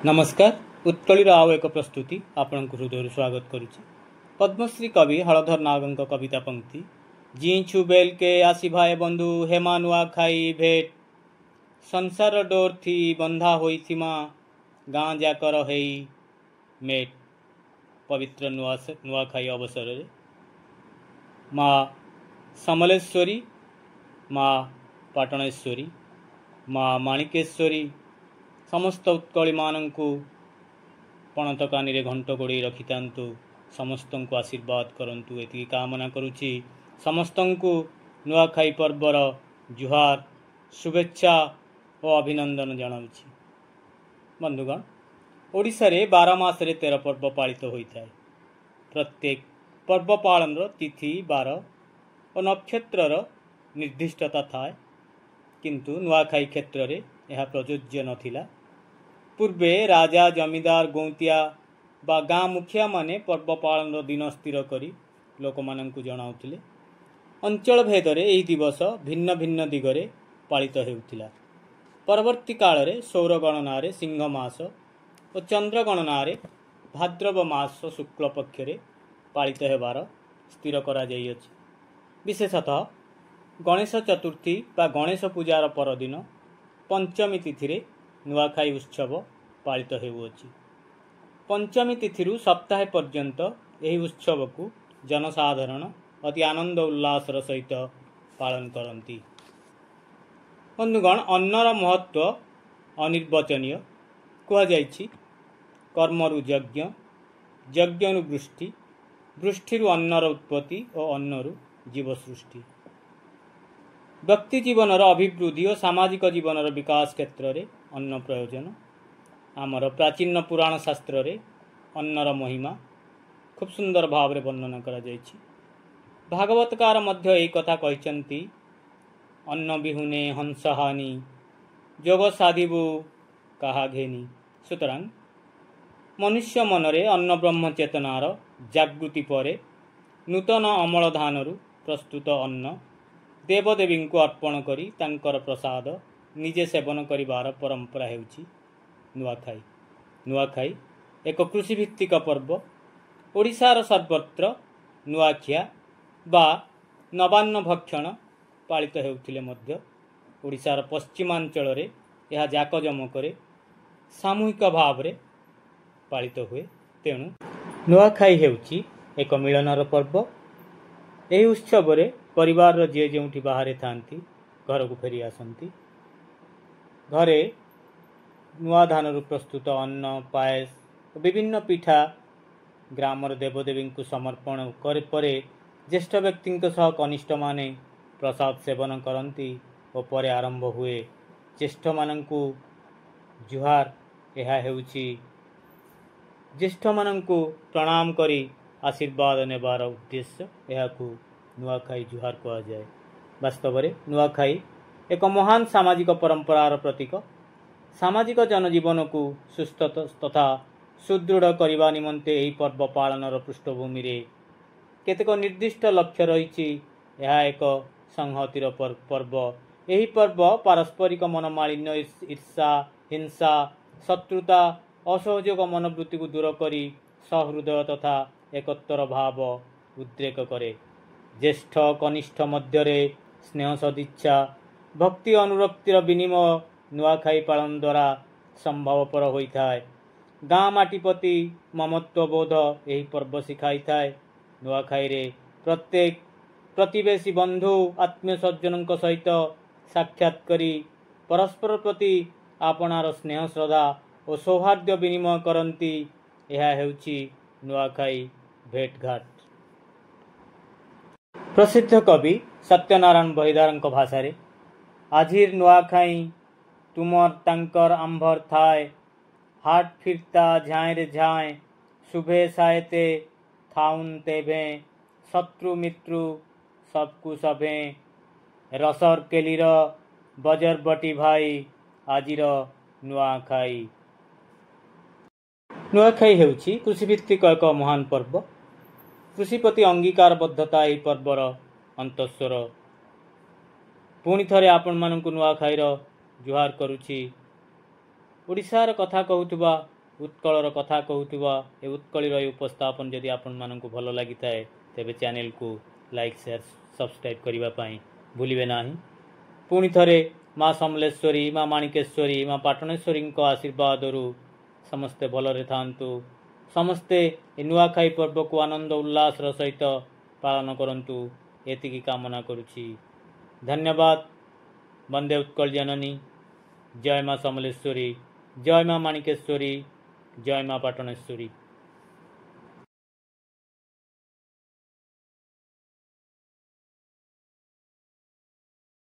नमस्कार। उत्कलीर आउ एक प्रस्तुति आपण हृदय स्वागत करुच्ची। पद्मश्री कवि हलधर नागंक कविता पंक्ति जीछु बेल के आसी भाई बंधु हेमा नुआ खाई भेट संसार डोर थी बंधा होई थीमा गाँ जाकर हेई मेट। पवित्र नुआखाई अवसर रे माँ समलेश्वरी, माँ पाटणेश्वरी, माँ माणिकेश्वरी समस्त उत्कली मानू पणत कानी घंट गोड़े रखी था। समस्त को आशीर्वाद करंतु एति कामना करुच्ची। समस्त को नुआखाई पर्वर जुहार शुभेच्छा और अभिनंदन जनाऊँगी। बंधुगण, ओडिशा रे 12 मास 13 पर्व पालित होता है। प्रत्येक पर्व पालन तिथि बार और नक्षत्र निर्दिष्टता थाए, किंतु नुआखाई क्षेत्र रे यह प्रযোज्य नथिला। पूर्वे राजा जमीदार गौंतिया बा गाँ मुखिया माने पर्व पालन दिन स्थिर करी लोक माननकु जणाउथिले। अंचल भेदरे एही दिवस भिन्न भिन्न दिगरे पालित हेउथिला। परवर्ती काल रे सौर गणना रे सिंह मास और चंद्र गणना रे भाद्रव मास शुक्ल पक्ष रे पालित हेबार स्थिर करा जाई अछि। विशेषतः गणेश चतुर्थी बा गणेश पूजार परदिन पंचमी तिथि रे नुआखाई उत्सव पालित हेउअछि। पंचमी तिथि सप्ताह पर्यंत यही उत्सव को जनसाधारण अति आनंद उल्लास सहित पालन करती। बंधुगण, अन्नर महत्व अनिर्वचनीय। कहुଯାଇଛି कर्मरु यज्ञ, यज्ञरु वृष्टि, वृष्टिरु अन्नर उत्पत्ति और अन्नरु जीव सृष्टि। व्यक्ति जीवनर अभिवृद्धि और सामाजिक जीवनर विकास क्षेत्र रे अन्न प्रयोजन। आमर प्राचीन पुराण शास्त्र रे अन्नर महिमा खूब सुंदर भाव रे वर्णना करा जायछि। भागवतकार मध्य एही कथा कहिसंती, अन्न बिहुने हंस हानि जोग साधिबु काहा घेनी। सुतरां मनुष्य मनरे अन्न ब्रह्म चेतनार जागृति परे नूतन अमल धानरु प्रस्तुत अन्न देवदेवी को अर्पण करी तांकर प्रसाद निजे सेवन करिवार परंपरा हेउछि नुआखाई। नुआखाई एक कृषिभित्तिक पर्व। ओडिशार सर्वत्र नुआखिया बा नवान्न भक्षण पालित हेउथिले मध्य ओडिशार पश्चिमांचल रे यह जाकजमकरे सामूहिक भाव रे पालित हुए। तेणु नुआखाई हेउछि एक मिलनर पर्व। एही उत्सव रे परिवार जे जोंठी बाहरे थांती घर को फेरी आसंती। घरे नुआ धान प्रस्तुत अन्न पायस विभिन्न पिठा ग्रामर देवदेवी को समर्पण करे परे ज्येष्ठ व्यक्ति सह कनिष्ठ माने प्रसाद सेवन करती और परे आरंभ हुए ज्येष्ठ माननकु जुहार। यह हेउछि ज्येष्ठ माननकु प्रणाम करी आशीर्वाद नेबार उद्देश्य। यहाकु नुआखाई जुहार कहा जाए। वास्तव में नुआखाई एक महान सामाजिक परंपरार प्रतीक। सामाजिक जनजीवन को सुस्थ तथा सुदृढ़ करने निमंते यही पर्व पालनर पृष्ठभूमि रे केतेक निर्दिष्ट लक्ष्य रही। यह एक संहतिर पर्व। यही पर्व पारस्परिक मनमालिन्य, ईर्षा, हिंसा, शत्रुता, असहयोग मनोवृत्ति को दूर करी सहृदय तथा एकत्र भाव उद्रेक करे। ज्येष्ठ कनिष्ठ मध्यरे स्नेह सदिच्छा भक्ति अनुरक्तिर विनिमय नुआखाई पालन द्वारा संभवपर होता है। गाँ माटी प्रति ममत्व बोध यही पर्व शिखाई थाए। नुआखाई रे प्रत्येक प्रतिवेशी बंधु आत्मीय सज्जन सहित साक्षात करी परस्पर प्रति आपनार स्नेह श्रद्धा और सौहार्द्य विनिमय करती। यह हेउछि नुआखाई भेटघाट। प्रसिद्ध कवि सत्यनारायण बहिदारଙ୍କ भाषा आजिर नुआखाई तुमर तांकर आंभर थाए हाट फिरता झाए रे झाए शुभे सायते थाउन तेभे शत्रु मित्रु सबकु सभे रसर केलिर बजर बटी भाई आजिर नुआखाई। नुआखाई हेउछि कृषिभित्तिक एक महान पर्व। कृषि प्रति अंगीकारबद्धता यही पर्वर अंतस्वर। पुणी थरे आपण मानकु नुआखाईर जुहार करुछि। ओडिशार कथा कहूथुबा उत्कलर कथा कहूथिबा ए उत्कलीर उपस्थापन जदि आपण मानकु भल लागिथाए तेबे चैनल को लाइक शेयर सब्सक्राइब करबा पई भूलिबे नाही। पुणी थरे माँ समलेश्वरी माँ माणिकेश्वरी माँ पाटणेश्वरी आशीर्वाद समस्ते भलरे थांतु। समस्ते नुआखाई पर्व को आनंद उल्लास सहित पालन करंतु एतिकी कामना करुछि। धन्यवाद। वंदे उत्कल जननी। जय माँ समलेश्वरी, जय माँ माणिकेश्वरी, जय माँ पाटणेश्वरी।